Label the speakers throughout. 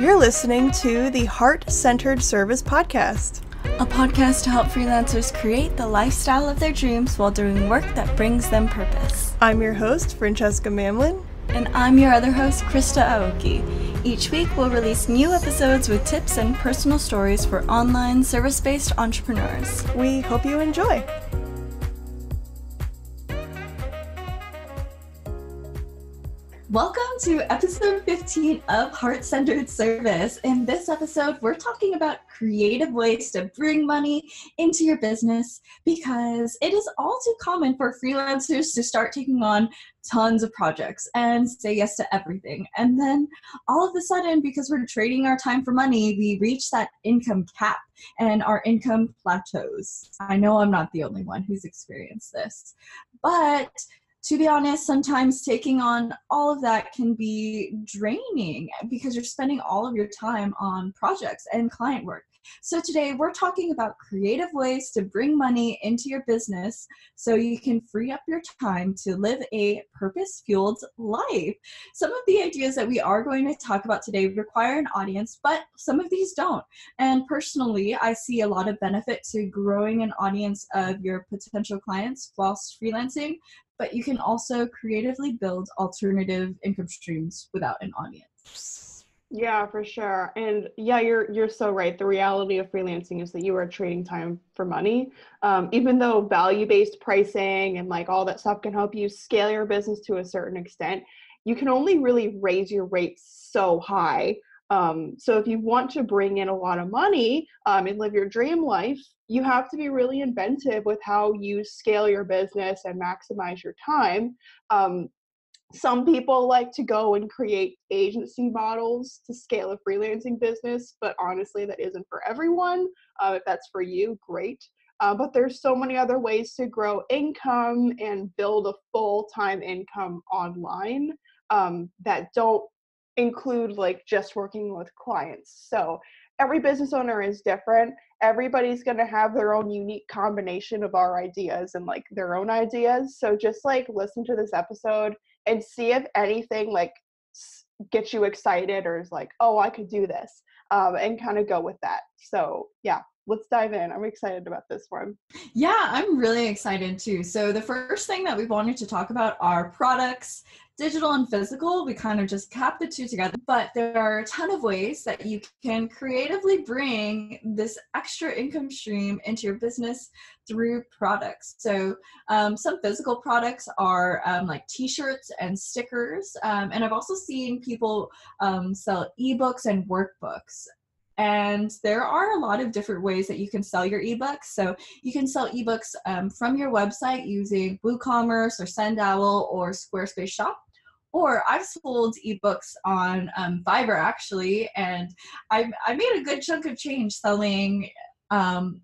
Speaker 1: You're listening to the Heart-Centered Service Podcast.
Speaker 2: A podcast to help freelancers create the lifestyle of their dreams while doing work that brings them purpose.
Speaker 1: I'm your host, Francesca Mamlin.
Speaker 2: And I'm your other host, Krista Aoki. Each week, we'll release new episodes with tips and personal stories for online service-based entrepreneurs.
Speaker 1: We hope you enjoy.
Speaker 2: Welcome to episode 15 of Heart-Centered Service. In this episode, we're talking about creative ways to bring money into your business because it is all too common for freelancers to start taking on tons of projects and say yes to everything. And then all of a sudden, because we're trading our time for money, we reach that income cap and our income plateaus. I know I'm not the only one who's experienced this, but to be honest, sometimes taking on all of that can be draining because you're spending all of your time on projects and client work. So today we're talking about creative ways to bring money into your business so you can free up your time to live a purpose-fueled life. Some of the ideas that we are going to talk about today require an audience, but some of these don't. And personally, I see a lot of benefit to growing an audience of your potential clients whilst freelancing, but you can also creatively build alternative income streams without an audience.
Speaker 3: Yeah, for sure. And yeah, you're so right. The reality of freelancing is that you are trading time for money. Even though value-based pricing and like all that stuff can help you scale your business to a certain extent, you can only really raise your rates so high. So if you want to bring in a lot of money and live your dream life, you have to be really inventive with how you scale your business and maximize your time. Some people like to go and create agency models to scale a freelancing business, but honestly, that isn't for everyone. If that's for you, great. But there's so many other ways to grow income and build a full-time income online that don't include like just working with clients. So every business owner is different. Everybody's going to have their own unique combination of our ideas and like their own ideas. So just like listen to this episode and see if anything like gets you excited or is like, oh, I could do this, and kind of go with that. So yeah, let's dive in. I'm excited about this one.
Speaker 2: Yeah, I'm really excited too. So the first thing that we wanted to talk about are products, digital and physical. We kind of just cap the two together, but there are a ton of ways that you can creatively bring this extra income stream into your business through products. So some physical products are like t-shirts and stickers. And I've also seen people sell ebooks and workbooks. And there are a lot of different ways that you can sell your ebooks. So you can sell ebooks from your website using WooCommerce or SendOwl or Squarespace Shop. Or I've sold ebooks on Fiverr actually, and I made a good chunk of change selling an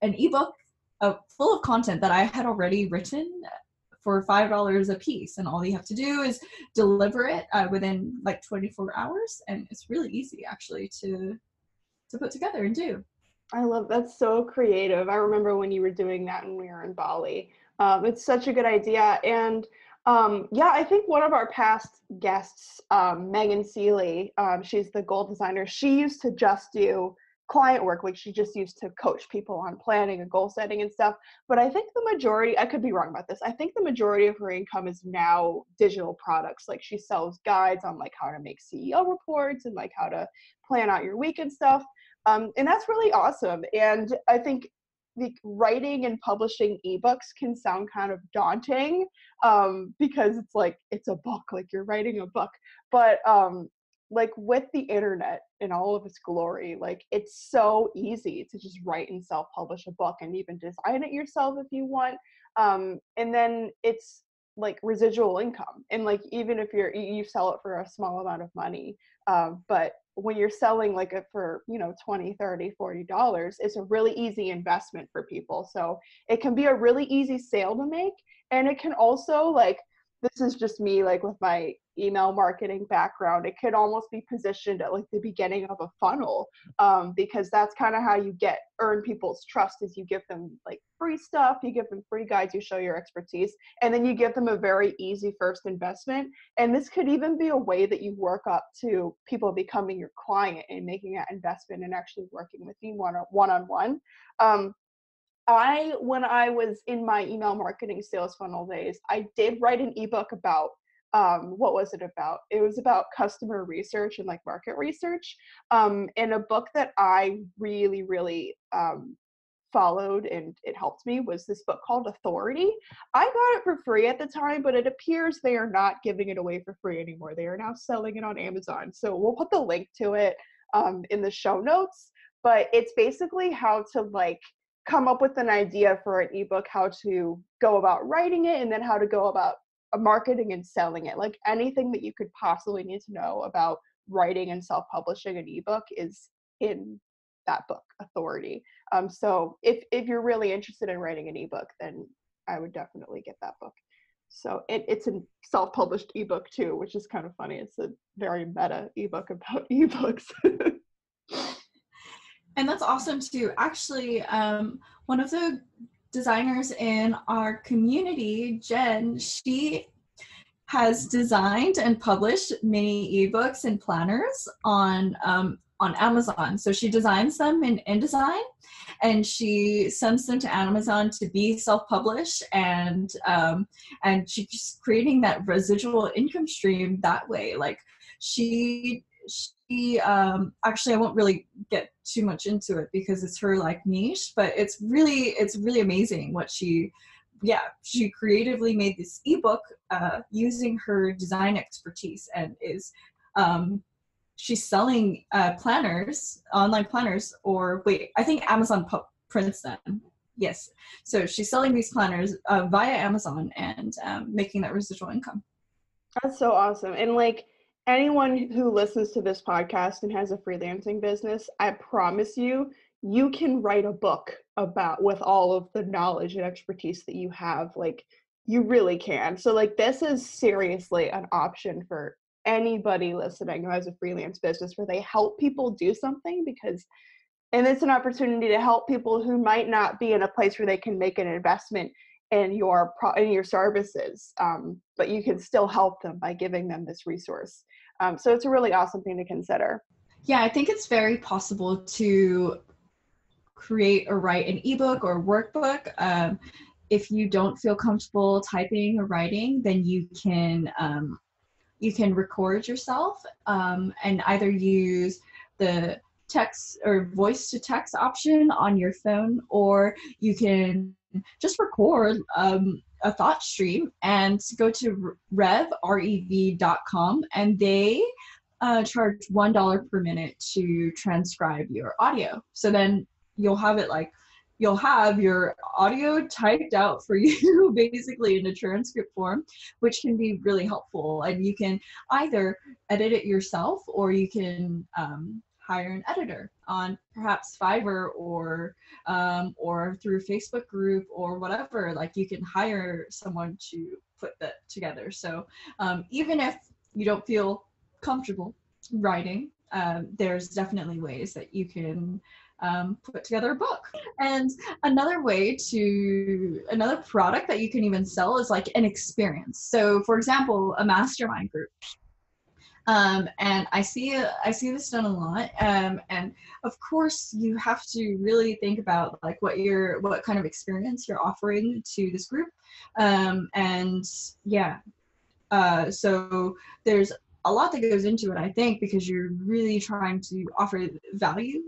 Speaker 2: ebook full of content that I had already written for $5 a piece, and all you have to do is deliver it within like 24 hours, and it's really easy actually to put together and do.
Speaker 3: I love that's so creative. I remember when you were doing that when we were in Bali. It's such a good idea. And yeah, I think one of our past guests, Megan Seeley, she's the goal designer. She used to just do client work. Like she just used to coach people on planning and goal setting and stuff. But I think the majority, I could be wrong about this, I think the majority of her income is now digital products. Like she sells guides on like how to make CEO reports and like how to plan out your week and stuff. And that's really awesome. And I think the writing and publishing ebooks can sound kind of daunting because it's like, it's a book, like you're writing a book. But like with the internet in all of its glory, like it's so easy to just write and self-publish a book and even design it yourself if you want. And then it's like residual income. And like, even if you sell it for a small amount of money, but when you're selling like it for, $20, $30, $40, it's a really easy investment for people. So it can be a really easy sale to make. And it can also like this is just me, like with my email marketing background, it could almost be positioned at like the beginning of a funnel, because that's kind of how you earn people's trust, is you give them like free stuff, you give them free guides, you show your expertise, and then you give them a very easy first investment. And this could even be a way that you work up to people becoming your client and making that investment and actually working with you one-on-one. When I was in my email marketing sales funnel days, I did write an ebook about, what was it about? It was about customer research and like market research. And a book that I really, really followed and it helped me was this book called Authority. I got it for free at the time, but it appears they are not giving it away for free anymore. They are now selling it on Amazon. So we'll put the link to it in the show notes. But it's basically how to like come up with an idea for an ebook, how to go about writing it, and then how to go about marketing and selling it. Like anything that you could possibly need to know about writing and self-publishing an ebook is in that book, Authority. So if you're really interested in writing an ebook, then I would definitely get that book. So it's a self-published ebook too, which is kind of funny. It's a very meta ebook about ebooks.
Speaker 2: And that's awesome too. Actually, one of the designers in our community, Jen, she has designed and published many ebooks and planners on Amazon. So she designs them in InDesign, and she sends them to Amazon to be self-published, and she's creating that residual income stream that way. Like she actually, I won't really get too much into it because it's her like niche, but it's really amazing what she creatively made this ebook using her design expertise, and is she's selling planners, online planners, or wait, I think Amazon prints them. Yes. So she's selling these planners via Amazon and making that residual income.
Speaker 3: That's so awesome. And like anyone who listens to this podcast and has a freelancing business, I promise you, you can write a book with all of the knowledge and expertise that you have. Like you really can. So like this is seriously an option for anybody listening who has a freelance business where they help people do something, and it's an opportunity to help people who might not be in a place where they can make an investment in your services, but you can still help them by giving them this resource. So it's a really awesome thing to consider.
Speaker 2: Yeah, I think it's very possible to create or write an ebook or workbook. If you don't feel comfortable typing or writing, then you can record yourself and either use the text or voice to text option on your phone, or you can just record a thought stream and go to rev.com, and they charge $1 per minute to transcribe your audio. So then you'll have your audio typed out for you basically in a transcript form, which can be really helpful. And you can either edit it yourself, or you can hire an editor on perhaps Fiverr or through Facebook group or whatever. Like you can hire someone to put that together. So even if you don't feel comfortable writing, there's definitely ways that you can put together a book. And another product that you can even sell is like an experience. So for example, a mastermind group. And I see this done a lot. And of course you have to really think about like what kind of experience you're offering to this group. So there's a lot that goes into it, I think, because you're really trying to offer value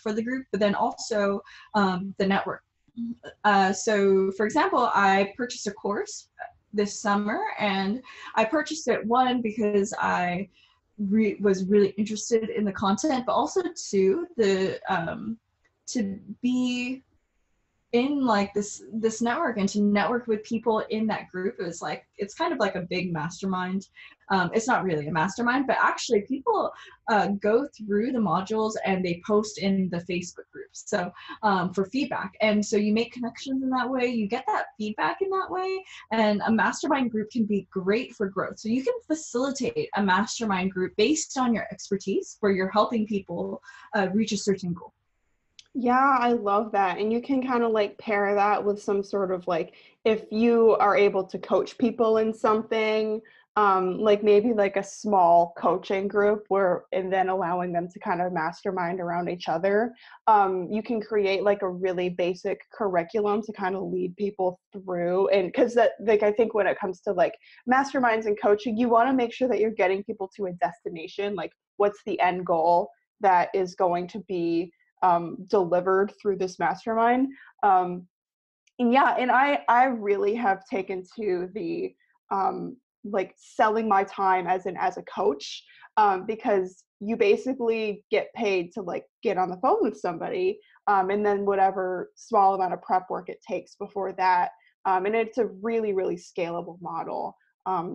Speaker 2: for the group, but then also the network. So for example, I purchased a course this summer, and I purchased it, one, because I was really interested in the content, but also two, to be in like this network, and to network with people in that group, it's kind of like a big mastermind. It's not really a mastermind, but actually people go through the modules and they post in the Facebook groups, so for feedback, and so you make connections in that way, you get that feedback in that way. And a mastermind group can be great for growth, so you can facilitate a mastermind group based on your expertise where you're helping people reach a certain goal.
Speaker 3: Yeah, I love that. And you can kind of like pair that with some sort of like, if you are able to coach people in something, like maybe like a small coaching group where, and then allowing them to kind of mastermind around each other. You can create like a really basic curriculum to kind of lead people through. And because that, like, I think when it comes to like masterminds and coaching, you want to make sure that you're getting people to a destination, like what's the end goal that is going to be delivered through this mastermind. And yeah, and I really have taken to the like selling my time as a coach, because you basically get paid to like get on the phone with somebody, and then whatever small amount of prep work it takes before that, and it's a really, really scalable model.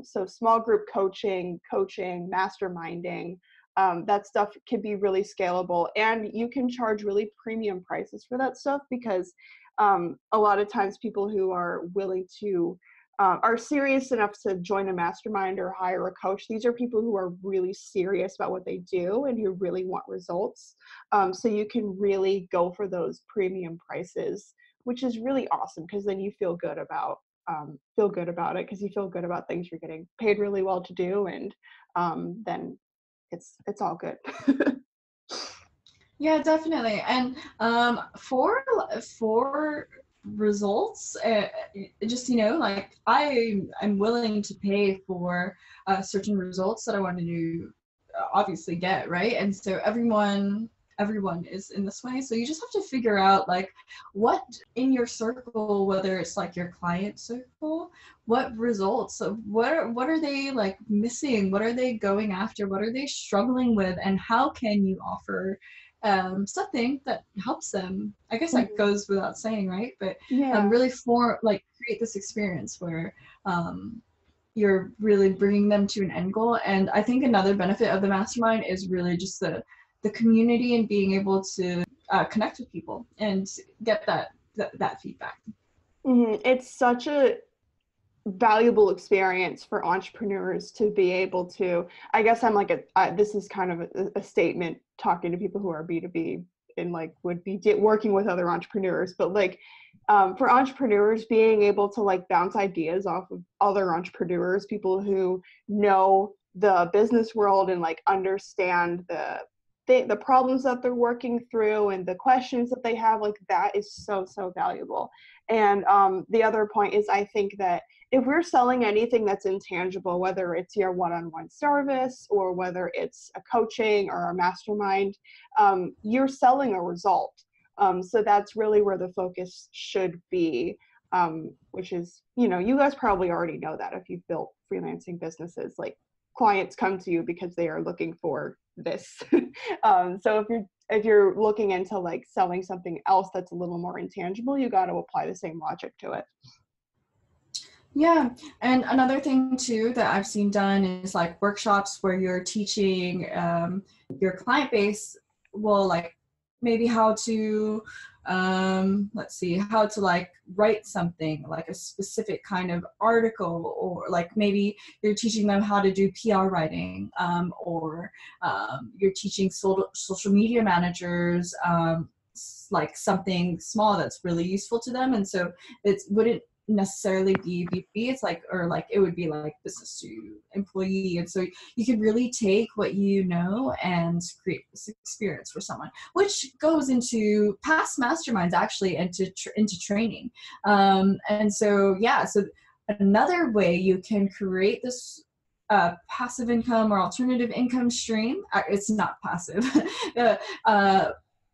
Speaker 3: So small group coaching, masterminding, that stuff can be really scalable, and you can charge really premium prices for that stuff, because a lot of times people who are willing to are serious enough to join a mastermind or hire a coach, these are people who are really serious about what they do and who really want results. So you can really go for those premium prices, which is really awesome, because then you feel good about it, because you feel good about things you're getting paid really well to do, and then it's all good.
Speaker 2: Yeah, definitely. And for results, just like I'm willing to pay for certain results that I want to obviously get, right? And so everyone is in this way. So you just have to figure out like what in your circle, whether it's like your client circle, what results, what are they like missing, what are they going after, what are they struggling with, and how can you offer something that helps them. I guess that goes without saying, right? But
Speaker 3: Yeah.
Speaker 2: really create this experience where you're really bringing them to an end goal. And I think another benefit of the mastermind is really just the community and being able to connect with people and get that feedback.
Speaker 3: It's such a valuable experience for entrepreneurs to be able to, I guess I'm like this is kind of a statement talking to people who are B2B and like would be working with other entrepreneurs, but like for entrepreneurs, being able to like bounce ideas off of other entrepreneurs, people who know the business world and like understand the problems that they're working through and the questions that they have, like that is so valuable. And the other point is, I think that if we're selling anything that's intangible, whether it's your one-on-one service or whether it's a coaching or a mastermind, you're selling a result. So that's really where the focus should be, which is, you guys probably already know that if you've built freelancing businesses, like clients come to you because they are looking for this. So if you're looking into like selling something else that's a little more intangible, you got to apply the same logic to it.
Speaker 2: Yeah, and another thing too that I've seen done is like workshops where you're teaching your client base, well, like maybe how to how to like write something like a specific kind of article, or like maybe you're teaching them how to do PR writing, or you're teaching social media managers like something small that's really useful to them. And so it wouldn't necessarily be B2B, it's like, or like it would be like business to employee. And so you could really take what you know and create this experience for someone, which goes into past masterminds actually, into training. And so so another way you can create this passive income or alternative income stream, it's not passive.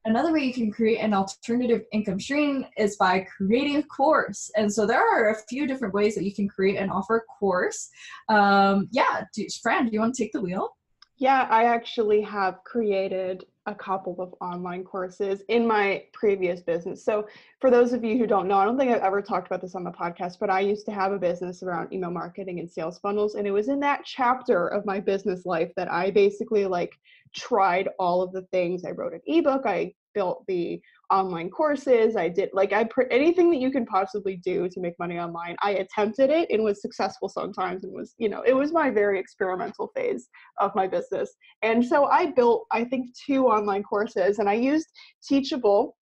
Speaker 2: Another way you can create an alternative income stream is by creating a course. And so there are a few different ways that you can create and offer a course. Fran, do you want to take the wheel?
Speaker 3: Yeah, I actually have created a couple of online courses in my previous business. So for those of you who don't know, I don't think I've ever talked about this on the podcast, but I used to have a business around email marketing and sales funnels. And it was in that chapter of my business life that I basically like tried all of the things. I wrote an ebook, I built the online courses, I did like anything that you can possibly do to make money online. I attempted it and was successful sometimes, and was, it was my very experimental phase of my business. And so I built, I think, 2 online courses, and I used Teachable,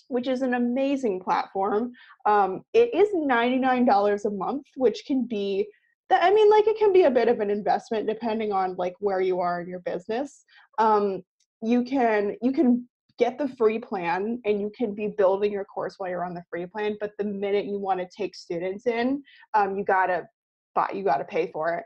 Speaker 3: which is an amazing platform. It is $99 a month, which can be it can be a bit of an investment depending on like where you are in your business. You can get the free plan, and you can be building your course while you're on the free plan. But the minute you want to take students in, you gotta pay for it.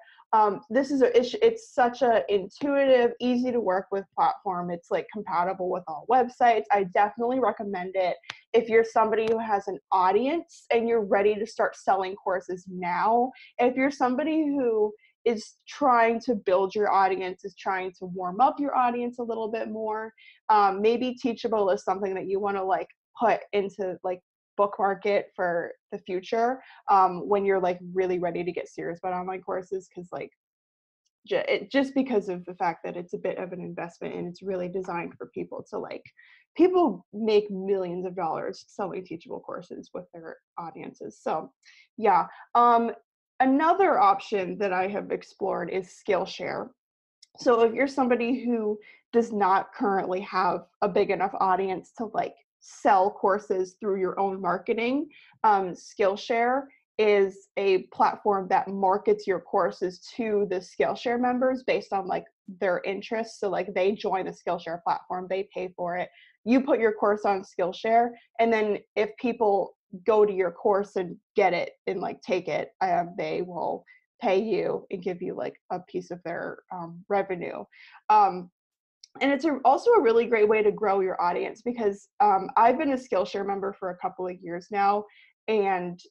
Speaker 3: It's such a intuitive, easy to work with platform. It's like compatible with all websites. I definitely recommend it if you're somebody who has an audience and you're ready to start selling courses now. If you're somebody who is trying to build your audience, is trying to warm up your audience a little bit more, maybe Teachable is something that you want to like put into like bookmark it for the future, when you're like really ready to get serious about online courses, because like just because of the fact that it's a bit of an investment, and it's really designed for people make millions of dollars selling Teachable courses with their audiences. So yeah. Another option that I have explored is Skillshare. So if you're somebody who does not currently have a big enough audience to like sell courses through your own marketing, Skillshare is a platform that markets your courses to the Skillshare members based on like their interests. So like they join the Skillshare platform, they pay for it. You put your course on Skillshare, and then if people go to your course and get it and like take it, they will pay you and give you like a piece of their revenue. And it's also a really great way to grow your audience, because I've been a Skillshare member for a couple of years now, and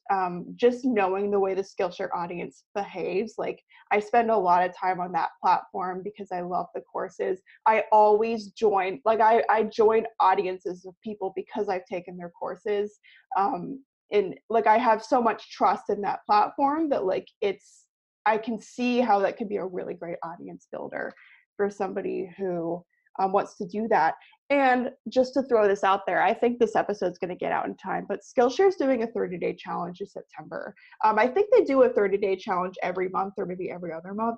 Speaker 3: just knowing the way the Skillshare audience behaves, like I spend a lot of time on that platform because I love the courses. I always join, like I join audiences of people because I've taken their courses. And like I have so much trust in that platform that like I can see how that could be a really great audience builder for somebody who wants to do that. And just to throw this out there, I think this episode's going to get out in time, but Skillshare is doing a 30-day challenge in September. I think they do a 30-day challenge every month or maybe every other month.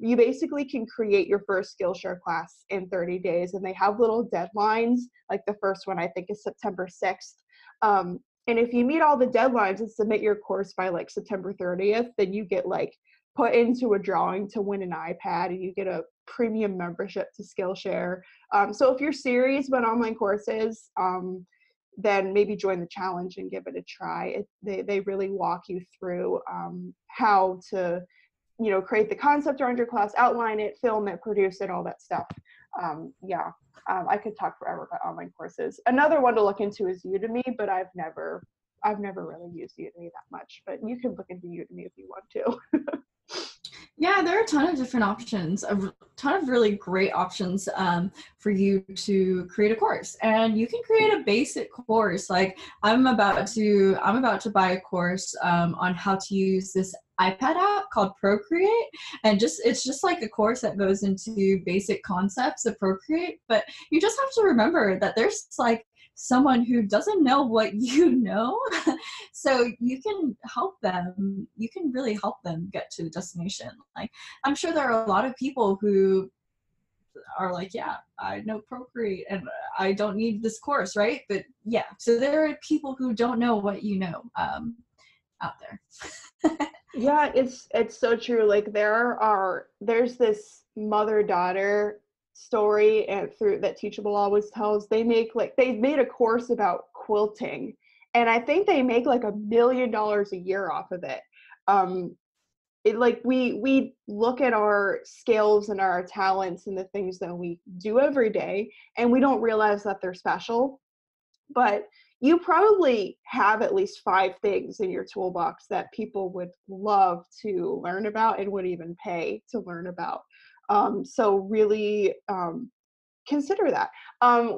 Speaker 3: You basically can create your first Skillshare class in 30 days, and they have little deadlines. Like the first one I think is September 6th. And if you meet all the deadlines and submit your course by like September 30th, then you get like put into a drawing to win an iPad, and you get a premium membership to Skillshare. So if you're serious about online courses, then maybe join the challenge and give it a try. They really walk you through how to, create the concept around your class, outline it, film it, produce it, all that stuff. I could talk forever about online courses. Another one to look into is Udemy, but I've never really used Udemy that much. But you can look into Udemy if you want to.
Speaker 2: Yeah, there are a ton of different options, a ton of really great options for you to create a course. And you can create a basic course. Like I'm about to buy a course on how to use this iPad app called Procreate. And it's just like a course that goes into basic concepts of Procreate. But you just have to remember that there's like someone who doesn't know what you know. So you can really help them get to the destination. Like I'm sure there are a lot of people who are like, yeah, I know Procreate and I don't need this course, right? But yeah, so there are people who don't know what you know out there.
Speaker 3: Yeah, it's so true. Like there's this mother-daughter story and through that Teachable always tells. They've made a course about quilting, and I think they make like $1 million a year off of it. We look at our skills and our talents and the things that we do every day, and we don't realize that they're special. But you probably have at least 5 things in your toolbox that people would love to learn about and would even pay to learn about. So really consider that.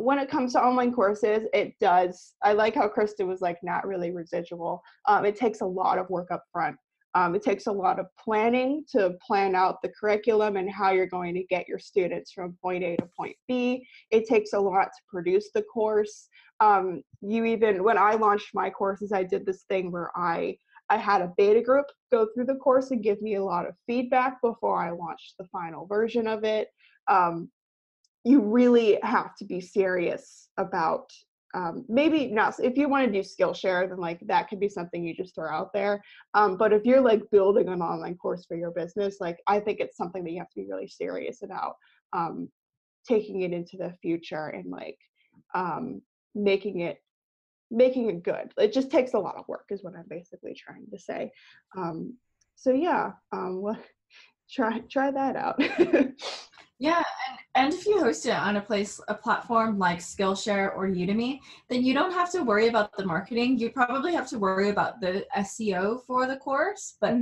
Speaker 3: When it comes to online courses, I like how Krista was like, not really residual. It takes a lot of work up front. It takes a lot of planning to plan out the curriculum and how you're going to get your students from point A to point B. It takes a lot to produce the course. When I launched my courses, I did this thing where I had a beta group go through the course and give me a lot of feedback before I launched the final version of it. You really have to be serious about, maybe not, if you want to do Skillshare, then like that could be something you just throw out there. But if you're like building an online course for your business, like I think it's something that you have to be really serious about, taking it into the future and like making it good. It just takes a lot of work is what I'm basically trying to say. So yeah, well, try that out.
Speaker 2: Yeah, and if you host it on a platform like Skillshare or Udemy, then you don't have to worry about the marketing. You probably have to worry about the SEO for the course, but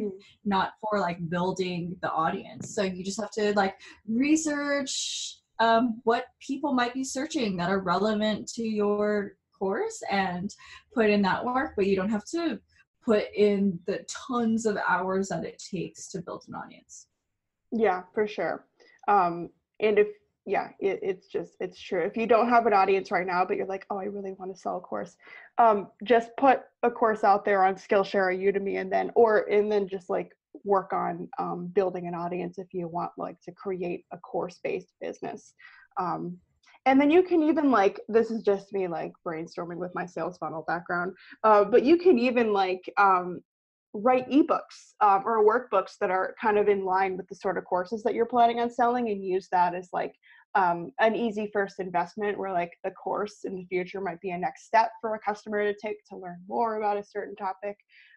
Speaker 2: not for like building the audience. So you just have to like research what people might be searching that are relevant to your course and put in that work, but you don't have to put in the tons of hours that it takes to build an audience.
Speaker 3: Yeah, for sure. And it's true. If you don't have an audience right now, but you're like, oh, I really want to sell a course, just put a course out there on Skillshare or Udemy, and then just like work on building an audience if you want like to create a course-based business. And then you can even like, this is just me like brainstorming with my sales funnel background, but you can even like write ebooks or workbooks that are kind of in line with the sort of courses that you're planning on selling, and use that as like an easy first investment, where like the course in the future might be a next step for a customer to take to learn more about a certain topic.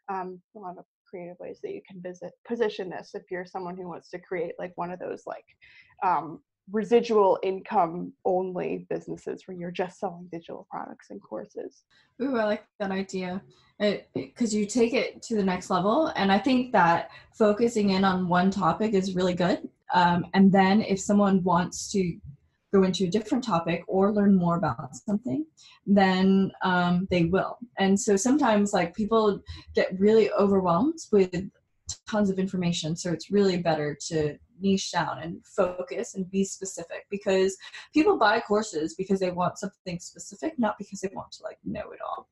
Speaker 3: A lot of creative ways that you can position this if you're someone who wants to create like one of those like residual income only businesses where you're just selling digital products and courses.
Speaker 2: Ooh, I like that idea, because you take it to the next level. And I think that focusing in on one topic is really good. And then if someone wants to go into a different topic or learn more about something, then they will. And so sometimes like people get really overwhelmed with tons of information. So it's really better to niche down and focus and be specific, because people buy courses because they want something specific, not because they want to like know it all.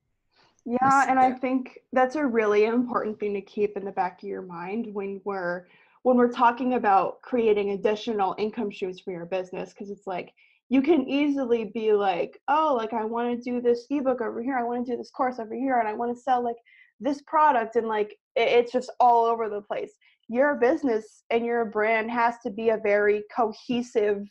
Speaker 3: Yeah, and I think that's a really important thing to keep in the back of your mind when we're talking about creating additional income streams for your business, because it's like you can easily be like, oh, like I want to do this ebook over here, I want to do this course over here, and I want to sell like this product, and like it's just all over the place. Your business and your brand has to be a very cohesive,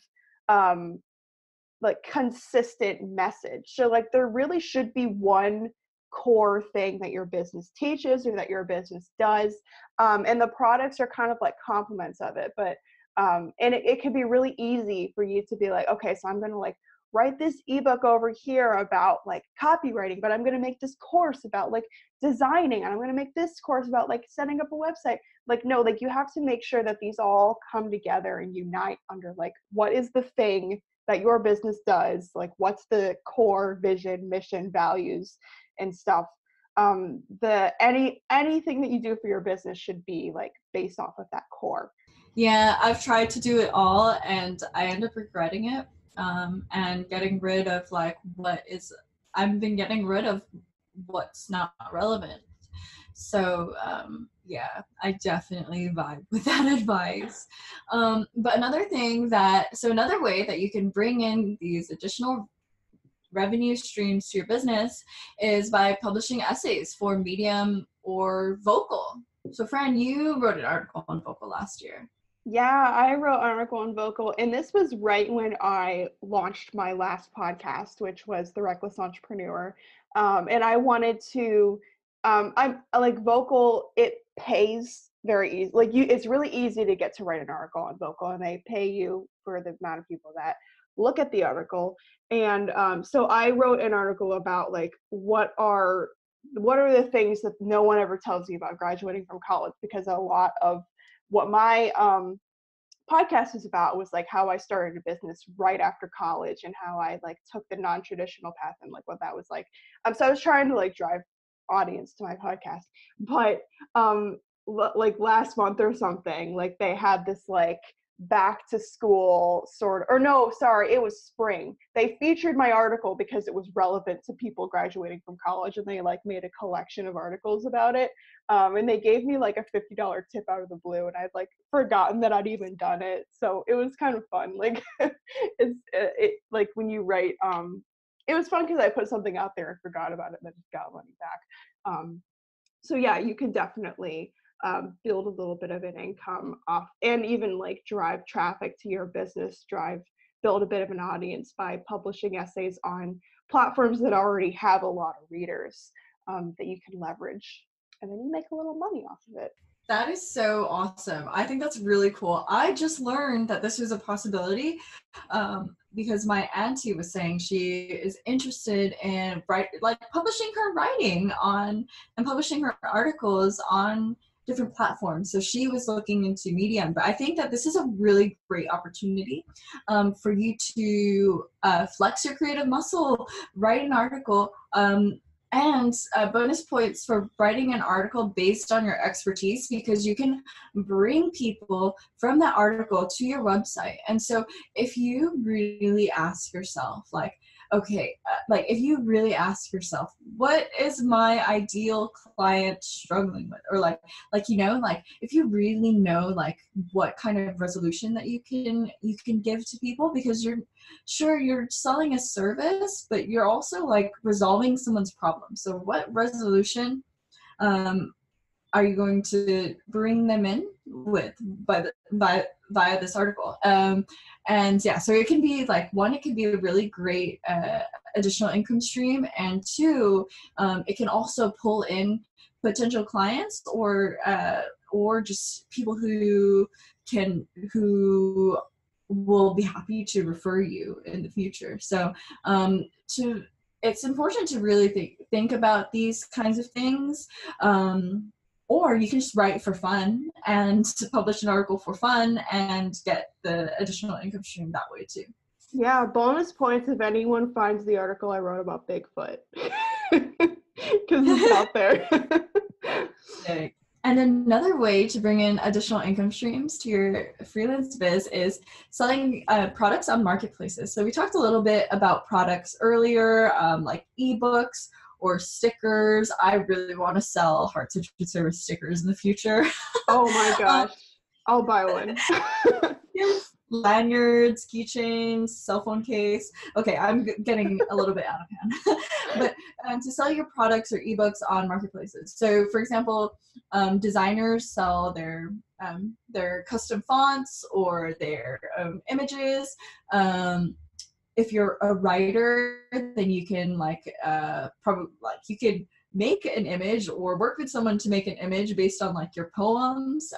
Speaker 3: like consistent message. So like there really should be one core thing that your business teaches or that your business does, and the products are kind of like complements of it. But and it can be really easy for you to be like, okay, so I'm going to like write this ebook over here about like copywriting, but I'm going to make this course about like designing, and I'm going to make this course about like setting up a website. Like, no, like you have to make sure that these all come together and unite under like, what is the thing that your business does? Like, what's the core vision, mission, values, and stuff. Anything that you do for your business should be like based off of that core.
Speaker 2: Yeah, I've tried to do it all and I end up regretting it, and getting rid of like I've been getting rid of what's not relevant. So yeah, I definitely vibe with that advice. But another way that you can bring in these additional revenue streams to your business is by publishing essays for Medium or Vocal. So Fran, you wrote an article on Vocal last year.
Speaker 3: Yeah, I wrote an article on Vocal, and this was right when I launched my last podcast, which was The Reckless Entrepreneur. And I wanted to, I'm like Vocal, it pays very easy. Like it's really easy to get to write an article on Vocal, and they pay you for the amount of people that look at the article. And so I wrote an article about like, what are the things that no one ever tells you about graduating from college, because a lot of what my podcast is about was like how I started a business right after college and how I like took the non-traditional path and like what that was like. So I was trying to like drive audience to my podcast, but like last month or something, like they had this like back to school or no, sorry, it was spring. They featured my article because it was relevant to people graduating from college, and they like made a collection of articles about it. And they gave me like a $50 tip out of the blue, and I'd like forgotten that I'd even done it. So it was kind of fun. Like it like when you write, it was fun because I put something out there and forgot about it and then just got money back. So yeah, you can definitely build a little bit of an income off, and even like drive traffic to your business, build a bit of an audience by publishing essays on platforms that already have a lot of readers that you can leverage, and then you make a little money off of it.
Speaker 2: That is so awesome. I think that's really cool. I just learned that this was a possibility because my auntie was saying she is interested in publishing her writing on and publishing her articles on different platforms. So she was looking into Medium, but I think that this is a really great opportunity for you to flex your creative muscle, write an article, and bonus points for writing an article based on your expertise, because you can bring people from that article to your website. And so if you really ask yourself, like, okay, if you really ask yourself, what is my ideal client struggling with? Or if you really know, like, what kind of resolution that you can give to people, because you're selling a service, but you're also like resolving someone's problem. So what resolution are you going to bring them in with via this article? And yeah, so it can be like, one, it can be a really great additional income stream, and two, it can also pull in potential clients or just people who will be happy to refer you in the future. So it's important to really think about these kinds of things. Or you can just write for fun and to publish an article for fun and get the additional income stream that way too.
Speaker 3: Yeah, bonus points if anyone finds the article I wrote about Bigfoot. Because it's out there.
Speaker 2: Okay. And another way to bring in additional income streams to your freelance biz is selling products on marketplaces. So we talked a little bit about products earlier, like ebooks or stickers. I really want to sell heart-centered service stickers in the future.
Speaker 3: Oh my gosh. I'll buy one.
Speaker 2: Yes. Lanyards, keychains, cell phone case. Okay, I'm getting a little bit out of hand. But to sell your products or ebooks on marketplaces. So, for example, designers sell their custom fonts or their images. If you're a writer, then you can you could make an image or work with someone to make an image based on like your poems.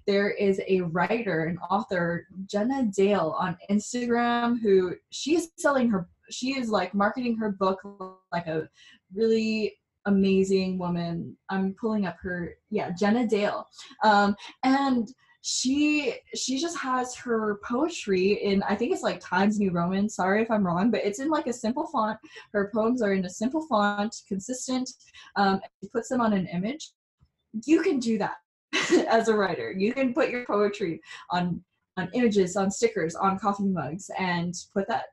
Speaker 2: There is a writer, an author, Jenna Dale on Instagram, who she is like marketing her book like a really amazing woman. I'm pulling up Jenna Dale. And she just has her poetry in, I think it's like Times New Roman, sorry if I'm wrong, but it's in like a simple font. Her poems are in a simple font, consistent. She puts them on an image. You can do that as a writer. You can put your poetry on images, on stickers, on coffee mugs, and put that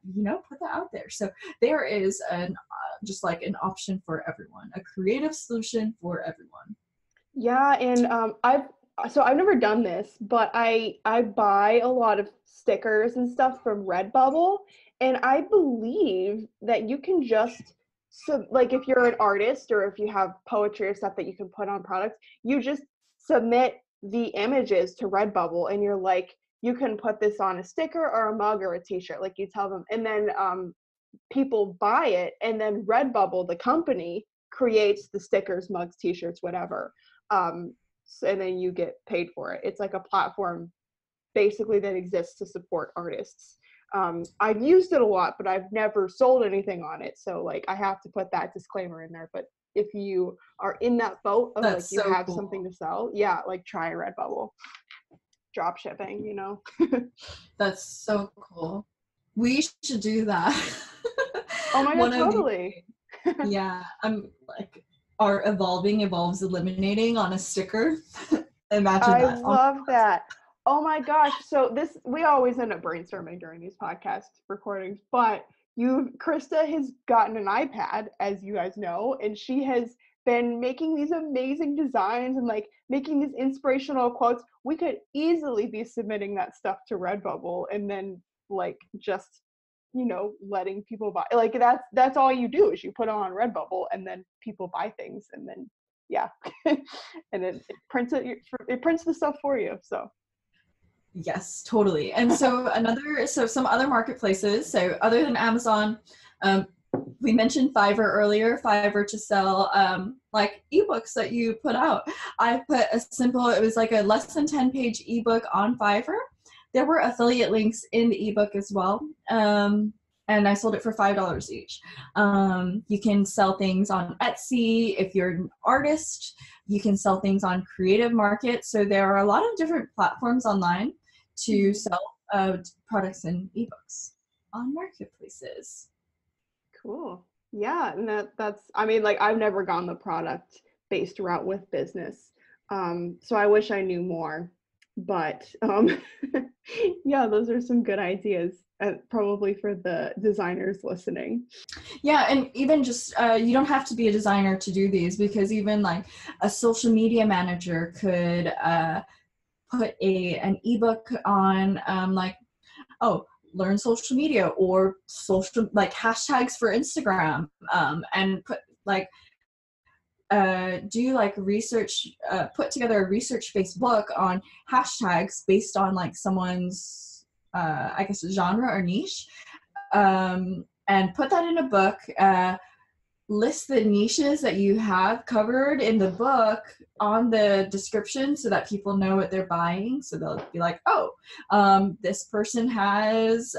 Speaker 2: out there. So there is just like an option for everyone, a creative solution for everyone.
Speaker 3: Yeah, and I've never done this, but I buy a lot of stickers and stuff from Redbubble, and I believe that you can just, so like if you're an artist or if you have poetry or stuff that you can put on products, you just submit the images to Redbubble, and you're like, you can put this on a sticker or a mug or a t-shirt, like you tell them, and then people buy it, and then Redbubble, the company, creates the stickers, mugs, t-shirts, whatever. And then you get paid for it. It's like a platform basically that exists to support artists. I've used it a lot, but I've never sold anything on it. So like I have to put that disclaimer in there. But if you are in that boat of like you have something to sell, yeah, like try Redbubble. drop shipping, you know?
Speaker 2: That's so cool. We should do that.
Speaker 3: Oh my God,
Speaker 2: One of
Speaker 3: totally.
Speaker 2: yeah, I'm like our evolves eliminating on a sticker. Imagine
Speaker 3: I
Speaker 2: that.
Speaker 3: love that. Oh my gosh. So we always end up brainstorming during these podcast recordings, but Krista has gotten an iPad, as you guys know, and she has been making these amazing designs and like making these inspirational quotes. We could easily be submitting that stuff to Redbubble and then like just, letting people buy. Like that's all you do is you put it on Redbubble and then people buy things and then yeah. And it prints the stuff for you. So
Speaker 2: Yes, totally. And so some other marketplaces. So other than Amazon, we mentioned Fiverr earlier. Fiverr to sell like ebooks that you put out. I put it was like a less than 10-page ebook on Fiverr. There were affiliate links in the ebook as well. And I sold it for $5 each. You can sell things on Etsy. If you're an artist, you can sell things on Creative Market. So there are a lot of different platforms online to sell products and ebooks on marketplaces.
Speaker 3: cool. Yeah, and that's I mean, like I've never gone the product based route with business. So I wish I knew more. But yeah, those are some good ideas. Probably for the designers listening.
Speaker 2: Yeah, and even just you don't have to be a designer to do these, because even like a social media manager could put an ebook on learn social media or social like hashtags for Instagram, and put like do like research, put together a research-based book on hashtags based on like someone's I guess genre or niche, and put that in a book, list the niches that you have covered in the book on the description so that people know what they're buying. So they'll be like, oh, this person has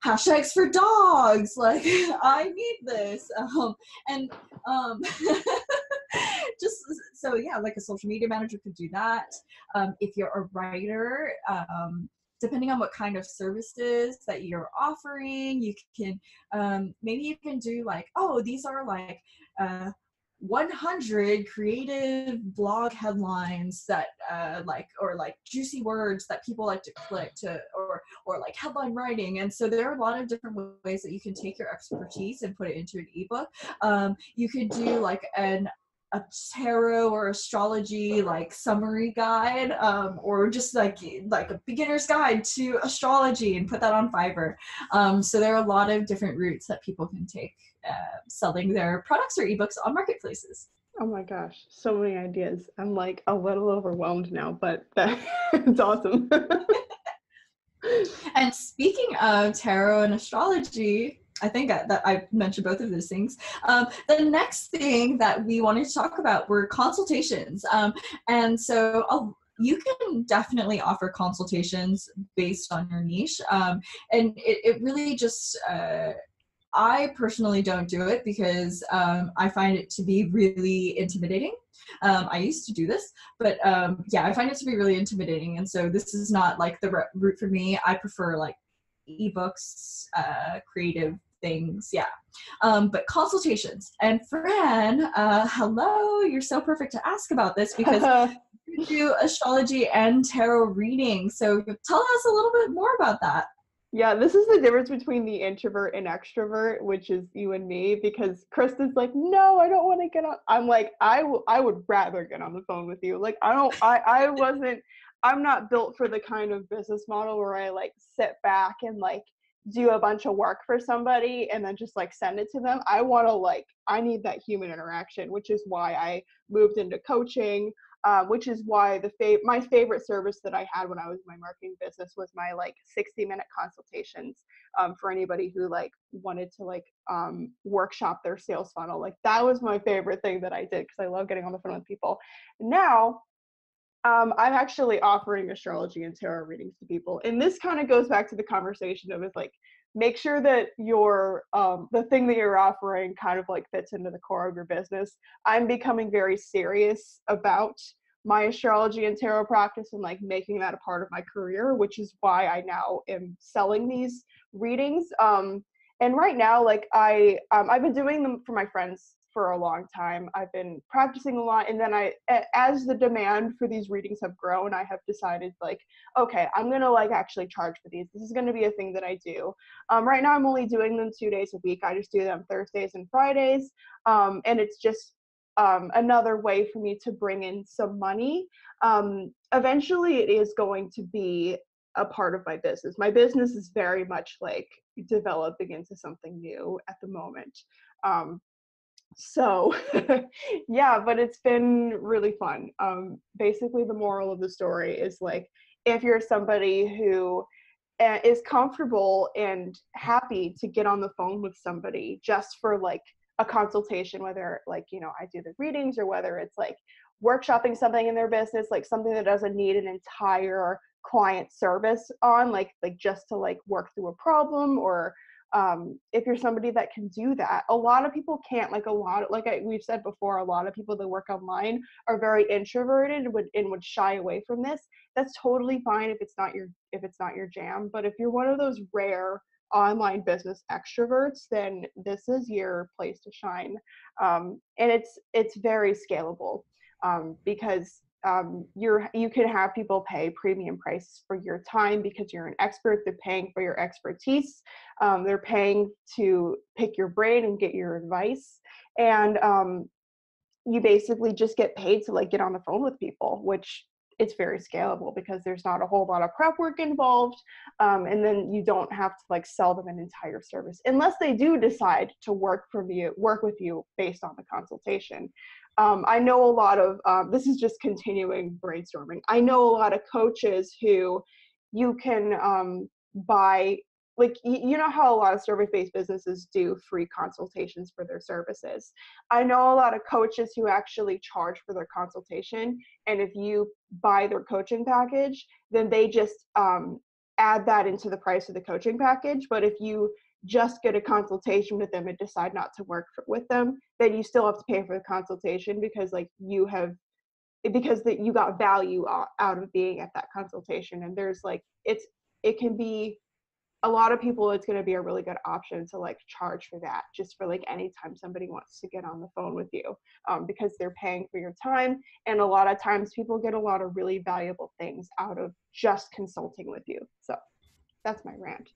Speaker 2: hashtags for dogs, like I need this, and just so yeah, like a social media manager could do that. If you're a writer, depending on what kind of services that you're offering, you can maybe even do like, oh, these are like 100 creative blog headlines that or like juicy words that people like to click to, or like headline writing. And so there are a lot of different ways that you can take your expertise and put it into an ebook. You could do like a tarot or astrology like summary guide, or just like a beginner's guide to astrology, and put that on Fiverr. So there are a lot of different routes that people can take selling their products or ebooks on marketplaces.
Speaker 3: Oh my gosh, so many ideas. I'm like a little overwhelmed now, but it's awesome.
Speaker 2: And speaking of tarot and astrology, I think that I mentioned both of those things. The next thing that we wanted to talk about were consultations. And so you can definitely offer consultations based on your niche. And it really just, I personally don't do it because I find it to be really intimidating. I used to do this, but yeah, I find it to be really intimidating. And so this is not like the route for me. I prefer like ebooks, creative things. Yeah. But consultations. And Fran, hello, you're so perfect to ask about this because you do astrology and tarot reading. So tell us a little bit more about that.
Speaker 3: Yeah, this is the difference between the introvert and extrovert, which is you and me, because Krista's like, no, I don't want to get on. I'm like, I would rather get on the phone with you. Like, I'm not built for the kind of business model where I like sit back and like do a bunch of work for somebody and then just like send it to them. I need that human interaction, which is why I moved into coaching. Which is why my favorite service that I had when I was in my marketing business was my like 60-minute consultations for anybody who like wanted to like workshop their sales funnel. Like that was my favorite thing that I did because I love getting on the phone with people. Now I'm actually offering astrology and tarot readings to people, and this kind of goes back to the conversation of like make sure that the thing that you're offering kind of like fits into the core of your business. I'm becoming very serious about my astrology and tarot practice and like making that a part of my career, which is why I now am selling these readings. And right now, like I've been doing them for my friends for a long time. I've been practicing a lot, and then as the demand for these readings have grown, I have decided like, okay, I'm gonna like actually charge for these. This is gonna be a thing that I do. Right now, I'm only doing them 2 days a week. I just do them Thursdays and Fridays, and it's just another way for me to bring in some money. Eventually, it is going to be a part of my business. My business is very much like developing into something new at the moment. So yeah, but it's been really fun. Basically, the moral of the story is like, if you're somebody who is comfortable and happy to get on the phone with somebody just for like a consultation, whether like, you know, I do the readings or whether it's like workshopping something in their business, like something that doesn't need an entire client service on, like just to like work through a problem, or if you're somebody that can do that. A lot of people can't. Like we've said before, a lot of people that work online are very introverted and would shy away from this. That's totally fine if it's not your jam. But if you're one of those rare online business extroverts, then this is your place to shine. And it's very scalable, because you can have people pay premium prices for your time because you're an expert. They're paying for your expertise. They're paying to pick your brain and get your advice. And you basically just get paid to like get on the phone with people, which it's very scalable because there's not a whole lot of prep work involved. And then you don't have to like sell them an entire service unless they do decide to work with you based on the consultation. I know a lot of, this is just continuing brainstorming. I know a lot of coaches who you can buy, like, you know how a lot of service-based businesses do free consultations for their services. I know a lot of coaches who actually charge for their consultation. And if you buy their coaching package, then they just add that into the price of the coaching package. But if you just get a consultation with them and decide not to work with them, then you still have to pay for the consultation because like you got value out of being at that consultation. And there's like, it can be, a lot of people, it's going to be a really good option to like charge for that, just for like anytime somebody wants to get on the phone with you, because they're paying for your time. And a lot of times people get a lot of really valuable things out of just consulting with you. So that's my rant.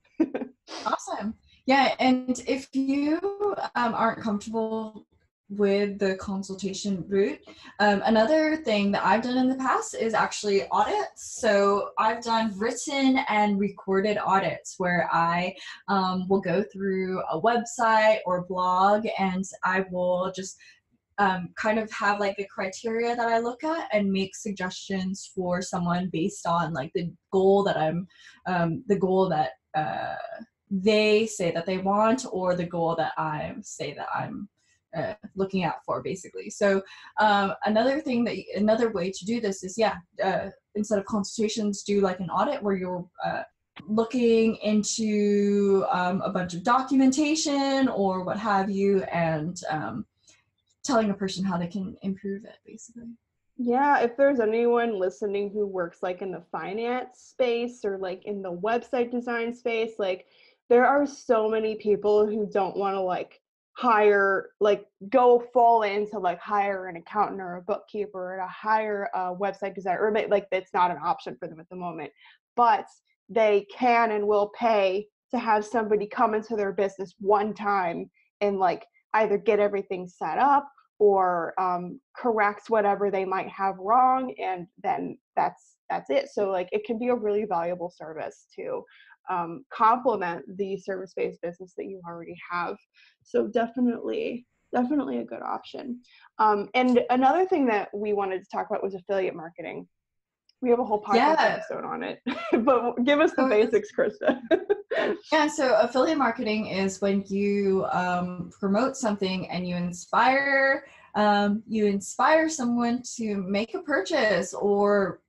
Speaker 2: Awesome. Yeah, and if you aren't comfortable with the consultation route, another thing that I've done in the past is actually audits. So I've done written and recorded audits where I will go through a website or blog, and I will just kind of have like a criteria that I look at and make suggestions for someone based on like the goal that they say that they want, or the goal that I say that I'm looking out for, basically. So another way to do this is, instead of consultations, do like an audit where you're looking into a bunch of documentation or what have you, and telling a person how they can improve it, basically.
Speaker 3: Yeah, if there's anyone listening who works like in the finance space or like in the website design space, like there are so many people who don't want to like fall into like hire an accountant or a bookkeeper, or to hire a website designer, or like that's not an option for them at the moment, but they can and will pay to have somebody come into their business one time and like either get everything set up or correct whatever they might have wrong, and then that's it. So like it can be a really valuable service to complement the service-based business that you already have. So definitely a good option. And another thing that we wanted to talk about was affiliate marketing. We have a whole podcast episode on it, but give us the basics, Krista.
Speaker 2: Yeah, so affiliate marketing is when you promote something and you inspire someone to make a purchase or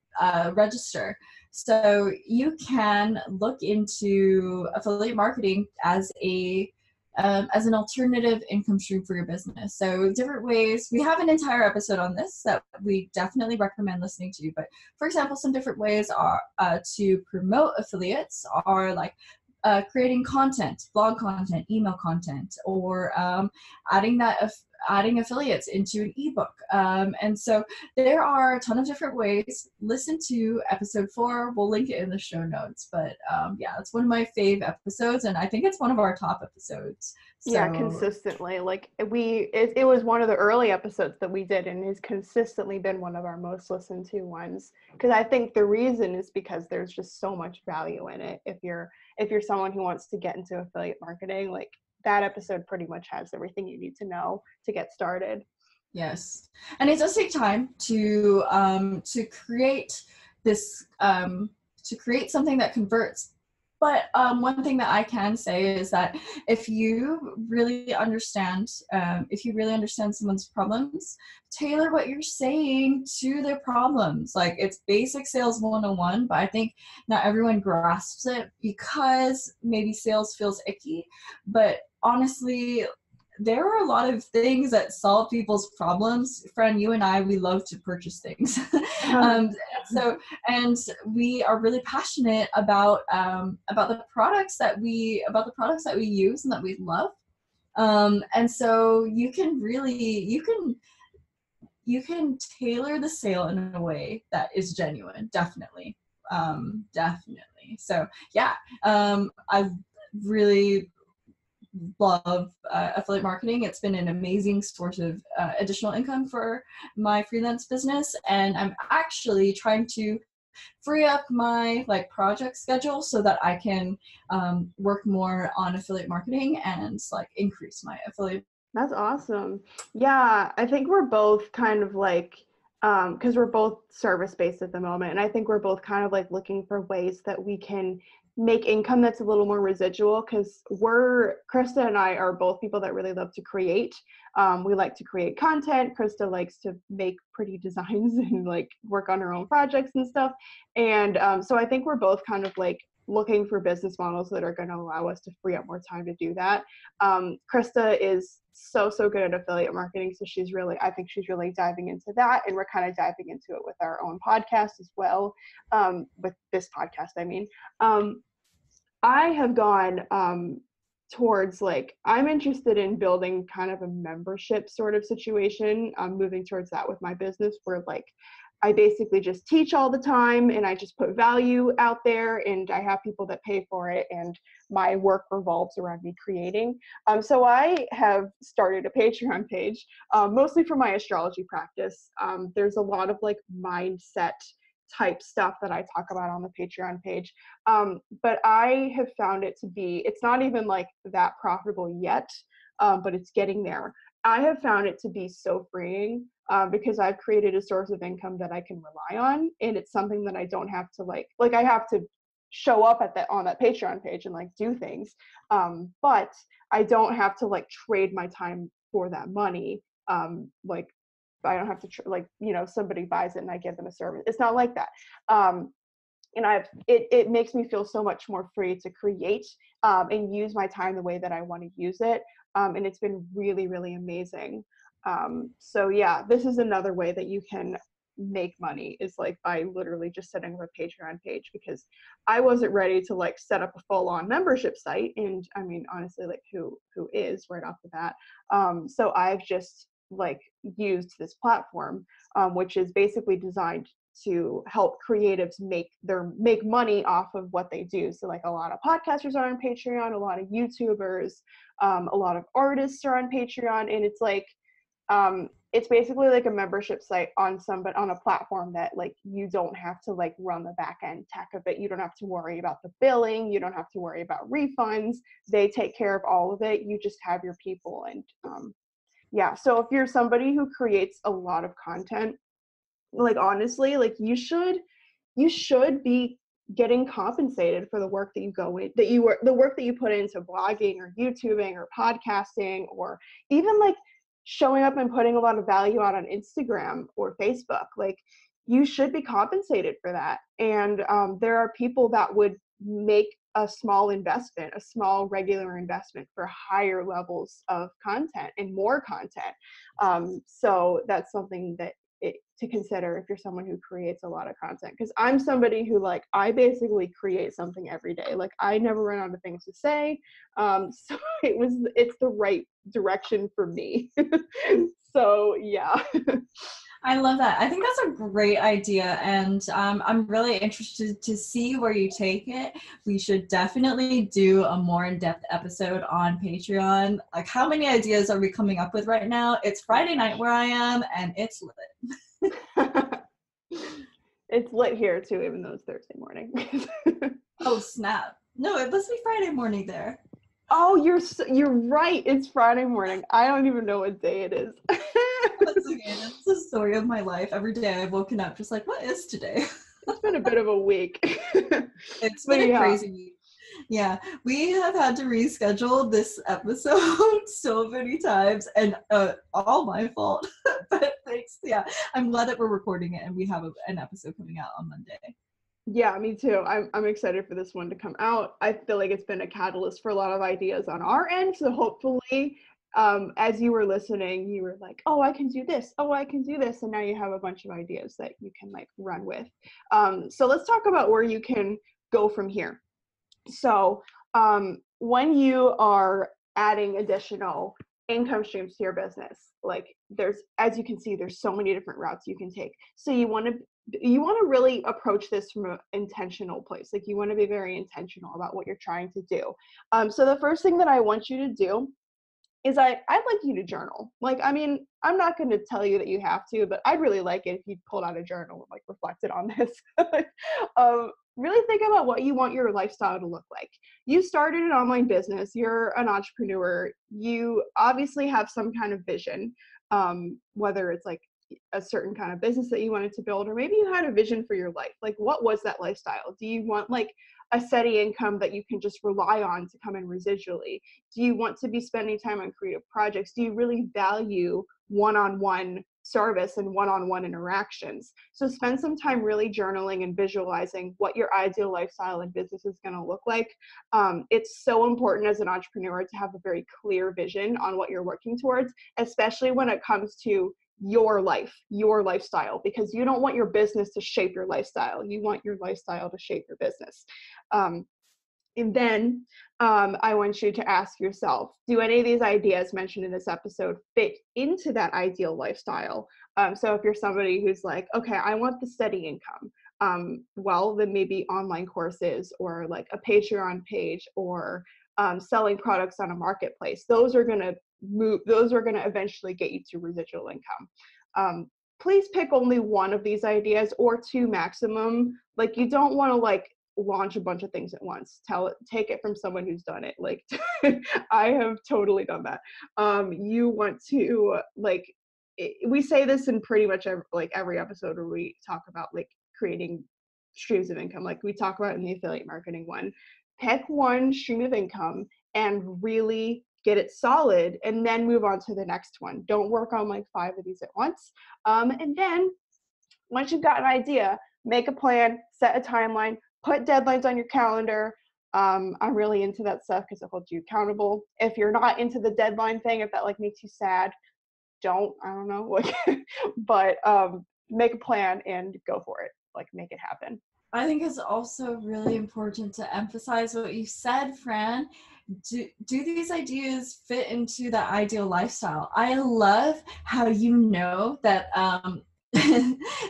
Speaker 2: register. So you can look into affiliate marketing as a as an alternative income stream for your business. So different ways. We have an entire episode on this that we definitely recommend listening to. But for example, some different ways are to promote affiliates are like creating content, blog content, email content, or adding affiliates into an ebook. And so there are a ton of different ways. Listen to episode 4. We'll link it in the show notes. But yeah, it's one of my fave episodes, and I think it's one of our top episodes. So,
Speaker 3: yeah, consistently. Like it was one of the early episodes that we did, and has consistently been one of our most listened to ones. Because I think the reason is because there's just so much value in it. If you're someone who wants to get into affiliate marketing, like that episode pretty much has everything you need to know to get started.
Speaker 2: Yes, and it does take time to create this to create something that converts. But one thing that I can say is that if you really understand someone's problems, tailor what you're saying to their problems. Like, it's basic sales 101, but I think not everyone grasps it because maybe sales feels icky. But honestly, there are a lot of things that solve people's problems. Fran, you and I, we love to purchase things. And we are really passionate about the products that we use and that we love. And so you can tailor the sale in a way that is genuine. Definitely. Definitely. So yeah, I really love affiliate marketing. It's been an amazing source of additional income for my freelance business, and I'm actually trying to free up my project schedule so that I can work more on affiliate marketing and increase my affiliate.
Speaker 3: That's awesome. Yeah, I think we're both kind of because we're both service-based at the moment, and I think we're both kind of looking for ways that we can make income that's a little more residual, because Krista and I are both people that really love to create. We like to create content. Krista likes to make pretty designs and work on her own projects and stuff. And so I think we're both kind of looking for business models that are going to allow us to free up more time to do that. Krista is so good at affiliate marketing, so I think she's really diving into that, and we're kind of diving into it with our own podcast as well. With this podcast, I mean, I have gone towards I'm interested in building kind of a membership sort of situation. I'm moving towards that with my business, where I basically just teach all the time, and I just put value out there, and I have people that pay for it, and my work revolves around me creating. So I have started a Patreon page, mostly for my astrology practice. There's a lot of mindset type stuff that I talk about on the Patreon page. But I have found it to be, it's not even that profitable yet, but it's getting there. I have found it to be so freeing because I've created a source of income that I can rely on, and it's something that I don't have to I have to show up on that Patreon page and do things, but I don't have to trade my time for that money. I don't have to somebody buys it and I give them a service. It's not like that. And it makes me feel so much more free to create and use my time the way that I want to use it. And it's been really, really amazing. So yeah, this is another way that you can make money, is by literally just setting up a Patreon page, because I wasn't ready to set up a full-on membership site. And I mean, honestly, who is right off the bat. So I've just used this platform, which is basically designed to help creatives make money off of what they do. So a lot of podcasters are on Patreon, a lot of YouTubers, a lot of artists are on Patreon, and it's basically a membership site on a platform that you don't have to run the back end tech of it. You don't have to worry about the billing. You don't have to worry about refunds. They take care of all of it. You just have your people. And yeah, so if you're somebody who creates a lot of content, honestly, you should be getting compensated for the work that the work that you put into blogging or YouTubing or podcasting, or even showing up and putting a lot of value out on Instagram or Facebook. You should be compensated for that. And there are people that would make a small investment, a small regular investment for higher levels of content and more content. So that's something that to consider if you're someone who creates a lot of content. Because I'm somebody who, like, I basically create something every day. Like, I never run out of things to say. So it's the right direction for me. So yeah.
Speaker 2: I love that. I think that's a great idea, and I'm really interested to see where you take it. We should definitely do a more in-depth episode on Patreon. Like, how many ideas are we coming up with right now? It's Friday night where I am, and it's lit.
Speaker 3: It's lit here too, even though it's Thursday morning.
Speaker 2: Oh, snap. No, it must be Friday morning there.
Speaker 3: Oh, you're right. It's Friday morning. I don't even know what day it is.
Speaker 2: That's okay. That's the story of my life. Every day I've woken up just like, what is today?
Speaker 3: It's been a bit of a week.
Speaker 2: It's been a crazy week. Yeah, we have had to reschedule this episode so many times, and all my fault. But thanks. Yeah, I'm glad that we're recording it and we have an episode coming out on Monday.
Speaker 3: Yeah, me too. I'm excited for this one to come out. I feel like it's been a catalyst for a lot of ideas on our end. So hopefully, as you were listening, you were like, oh, I can do this. Oh, I can do this. And now you have a bunch of ideas that you can like run with. So let's talk about where you can go from here. So when you are adding additional income streams to your business, like as you can see, there's so many different routes you can take. So you want to really approach this from an intentional place. Like, you want to be very intentional about what you're trying to do. So the first thing that I want you to do is I'd like you to journal. Like, I mean, I'm not going to tell you that you have to, but I'd really like it if you pulled out a journal and like reflected on this. Really think about what you want your lifestyle to look like. You started an online business, you're an entrepreneur, you obviously have some kind of vision, whether it's like a certain kind of business that you wanted to build, or maybe you had a vision for your life. Like, what was that lifestyle? Do you want like a steady income that you can just rely on to come in residually? Do you want to be spending time on creative projects? Do you really value one-on-one service and one-on-one interactions? So spend some time really journaling and visualizing what your ideal lifestyle and business is going to look like. It's so important as an entrepreneur to have a very clear vision on what you're working towards, especially when it comes to your life, your lifestyle, because you don't want your business to shape your lifestyle. You want your lifestyle to shape your business. And then I want you to ask yourself, do any of these ideas mentioned in this episode fit into that ideal lifestyle? So if you're somebody who's like, okay, I want the steady income, well, then maybe online courses or like a Patreon page or selling products on a marketplace. Those are going to eventually get you to residual income. Please pick only one of these ideas, or two maximum. Like, you don't want to like launch a bunch of things at once. Take it from someone who's done it. Like, I have totally done that. You want to we say this in pretty much every episode where we talk about like creating streams of income. Like we talk about in the affiliate marketing one. Pick one stream of income and really get it solid, and then move on to the next one. Don't work on like 5 of these at once. And then once you've got an idea, make a plan, set a timeline, put deadlines on your calendar. I'm really into that stuff because it holds you accountable. If you're not into the deadline thing, if that like makes you sad, I don't know, but make a plan and go for it. Like, make it happen.
Speaker 2: I think it's also really important to emphasize what you said, Fran. Do these ideas fit into the ideal lifestyle? I love how you know that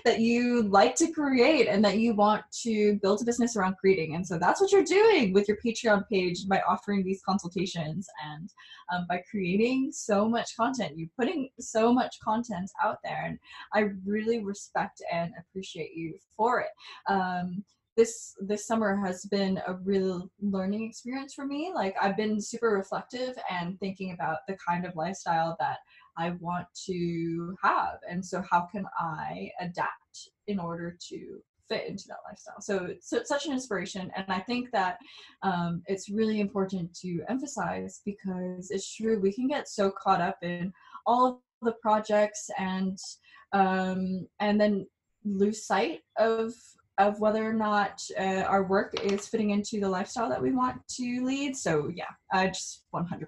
Speaker 2: that you like to create and that you want to build a business around creating. And so that's what you're doing with your Patreon page by offering these consultations and by creating so much content. You're putting so much content out there, and I really respect and appreciate you for it. This summer has been a real learning experience for me. Like, I've been super reflective and thinking about the kind of lifestyle that I want to have, and so how can I adapt in order to fit into that lifestyle. So it's such an inspiration, and I think that it's really important to emphasize, because it's true, we can get so caught up in all of the projects and then lose sight of of whether or not our work is fitting into the lifestyle that we want to lead. So yeah, I just 100%.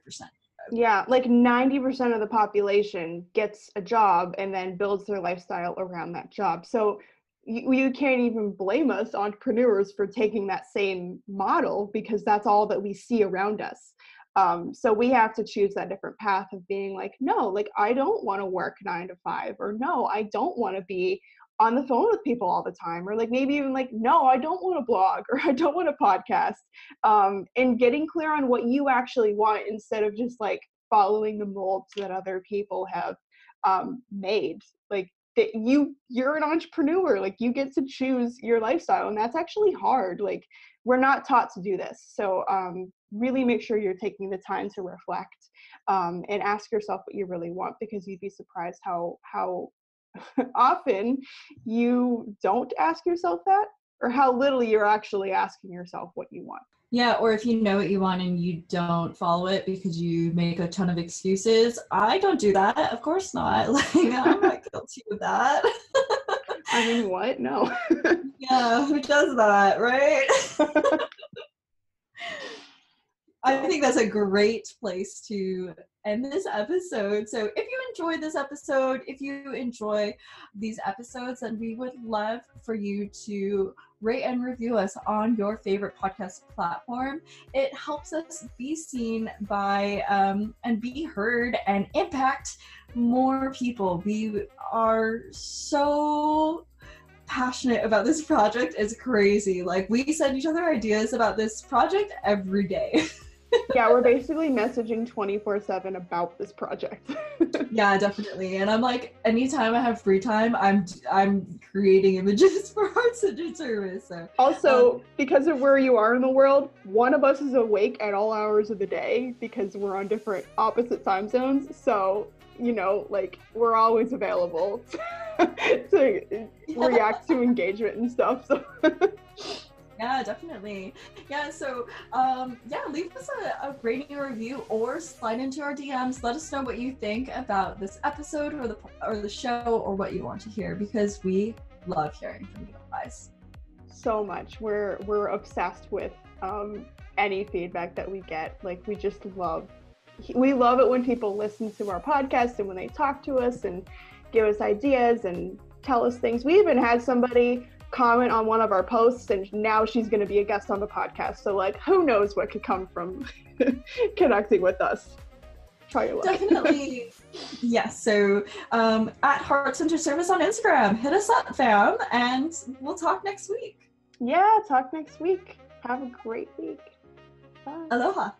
Speaker 3: Yeah, like 90% of the population gets a job and then builds their lifestyle around that job. So you can't even blame us entrepreneurs for taking that same model, because that's all that we see around us. So we have to choose that different path of being like, no, like I don't want to work 9 to 5, or no, I don't want to be on the phone with people all the time, or like maybe even like, no, I don't want to blog, or I don't want to podcast, and getting clear on what you actually want instead of just like following the molds that other people have made. Like that you're an entrepreneur, like you get to choose your lifestyle, and that's actually hard. Like we're not taught to do this. So really make sure you're taking the time to reflect and ask yourself what you really want, because you'd be surprised how often you don't ask yourself that, or how little you're actually asking yourself what you want.
Speaker 2: Yeah, or if you know what you want and you don't follow it because you make a ton of excuses. I don't do that. Of course not. Like, I'm not guilty of that.
Speaker 3: I mean, what? No.
Speaker 2: Yeah, who does that, right? I think that's a great place to end this episode. So if you enjoyed this episode, if you enjoy these episodes, then we would love for you to rate and review us on your favorite podcast platform. It helps us be seen by and be heard and impact more people. We are so passionate about this project. It's crazy. Like we send each other ideas about this project every day.
Speaker 3: Yeah, we're basically messaging 24/7 about this project.
Speaker 2: Yeah, definitely. And I'm like, anytime I have free time, I'm creating images for Heart-Centered Service. So
Speaker 3: also, because of where you are in the world, one of us is awake at all hours of the day because we're on different opposite time zones. So, you know, like we're always available to react to engagement and stuff. So
Speaker 2: yeah, definitely. Yeah, so leave us a rating or review, or slide into our DMs. Let us know what you think about this episode or the show, or what you want to hear, because we love hearing from you guys
Speaker 3: so much. We're obsessed with any feedback that we get. Like we love it when people listen to our podcast and when they talk to us and give us ideas and tell us things. We even had somebody comment on one of our posts, and now she's going to be a guest on the podcast. So like, who knows what could come from connecting with us. Try your luck.
Speaker 2: Definitely. Yes. So at Heart-Centered Service on Instagram, hit us up, fam, and we'll talk next week.
Speaker 3: Yeah, talk next week. Have a great week. Bye.
Speaker 2: Aloha.